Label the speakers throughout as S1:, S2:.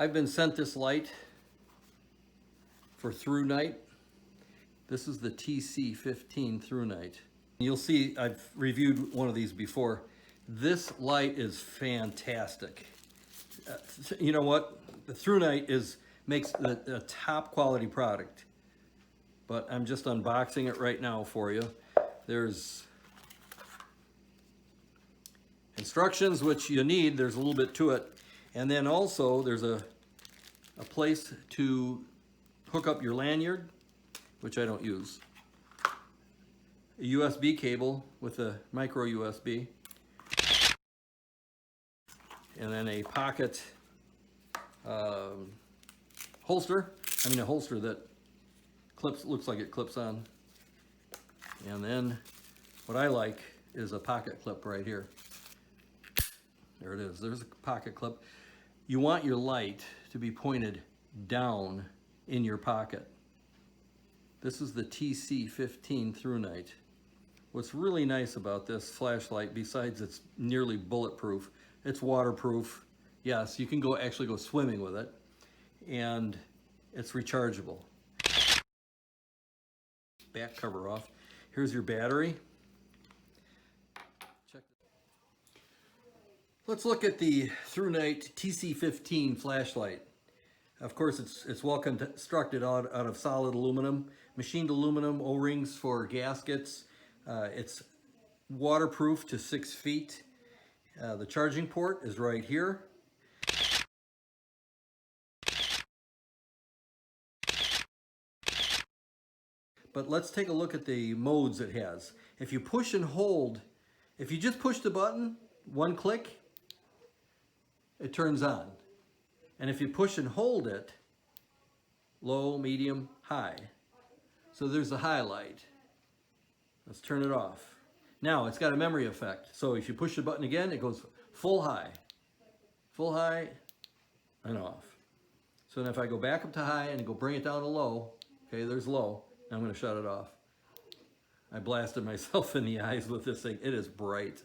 S1: I've been sent this light for ThruNite. This is the TC15 ThruNite. You'll see I've reviewed one of these before. This light is fantastic. You know what? The ThruNite makes a top quality product, but I'm just unboxing it right now for you. There's instructions, which you need. There's a little bit to it. And then also there's a place to hook up your lanyard, which I don't use. A USB cable with a micro USB. And then a pocket holster. I mean a holster that looks like it clips on. And then what I like is a pocket clip right here. There it is. There's a pocket clip. You want your light to be pointed down in your pocket. This is the TC15 ThruNite. What's really nice about this flashlight, besides it's nearly bulletproof, it's waterproof. Yes, you can actually go swimming with it, and it's rechargeable. Back cover off. Here's your battery. Let's look at the ThruNite TC15 flashlight. Of course, it's well constructed out of solid aluminum, machined aluminum O-rings for gaskets. It's waterproof to 6 feet. The charging port is right here. But let's take a look at the modes it has. If you push and hold, if you just push the button, one click, it turns on. And if you push and hold it, low, medium, high. So there's the highlight. Let's turn it off. Now it's got a memory effect. So if you push the button again, it goes full high, and off. So then if I go back up to high and go bring it down to low, okay, there's low. Now I'm going to shut it off. I blasted myself in the eyes with this thing. It is bright.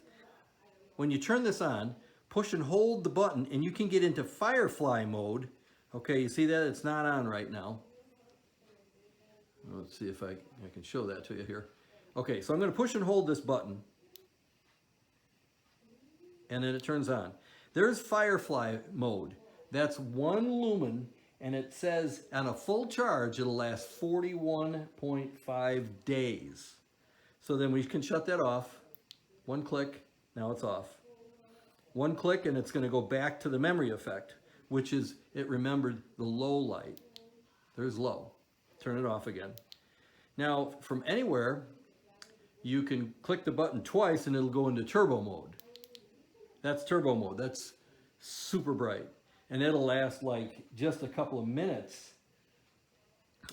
S1: When you turn this on, push and hold the button and you can get into firefly mode. Okay, you see that? It's not on right now. Let's see if I can show that to you here. Okay, so I'm going to push and hold this button, and then it turns on. There's firefly mode. That's 1 lumen, and it says on a full charge it'll last 41.5 days. So then we can shut that off. One click, now it's off. One click and it's going to go back to the memory effect, which is it remembered the low light. There's low. Turn it off again. Now from anywhere you can click the button twice and it'll go into turbo mode. That's turbo mode. That's super bright. And it'll last like just a couple of minutes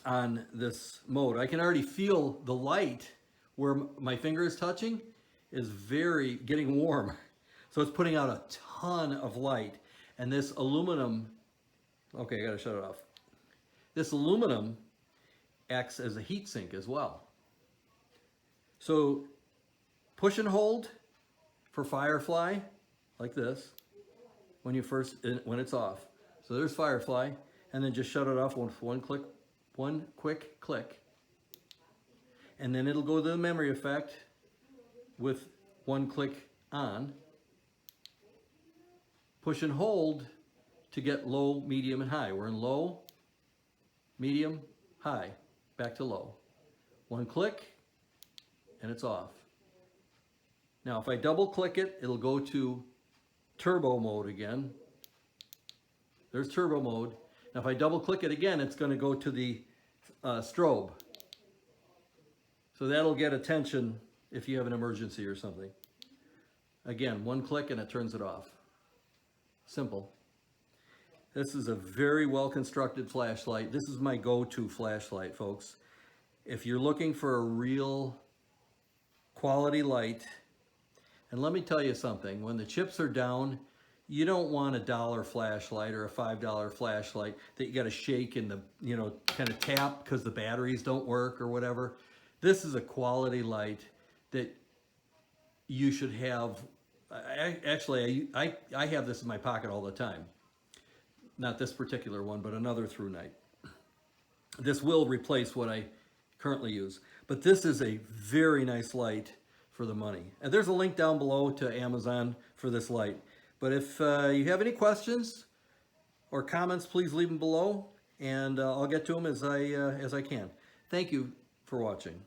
S1: on this mode. I can already feel the light where my finger is touching is getting warm. So it's putting out a ton of light. And this aluminum, okay, I gotta shut it off. This aluminum acts as a heat sink as well. So push and hold for firefly, like this, when it's off. So there's firefly, and then just shut it off with one quick click. And then it'll go to the memory effect with one click on. Push and hold to get low, medium, and high. We're in low, medium, high, back to low. One click, and it's off. Now, if I double click it, it'll go to turbo mode again. There's turbo mode. Now, if I double click it again, it's going to go to the strobe. So that'll get attention if you have an emergency or something. Again, one click and it turns it off. Simple. This is a very well constructed flashlight. This is my go-to flashlight, folks. If you're looking for a real quality light, and let me tell you something, when the chips are down, you don't want a $1 flashlight or a $5 flashlight that you got to shake and kind of tap because the batteries don't work or whatever. This is a quality light that you should have. Actually, I have this in my pocket all the time. not this particular one, but another ThruNite. This will replace what I currently use. But this is a very nice light for the money. And there's a link down below to Amazon for this light. But if you have any questions or comments, please leave them below, and I'll get to them as I can. Thank you for watching.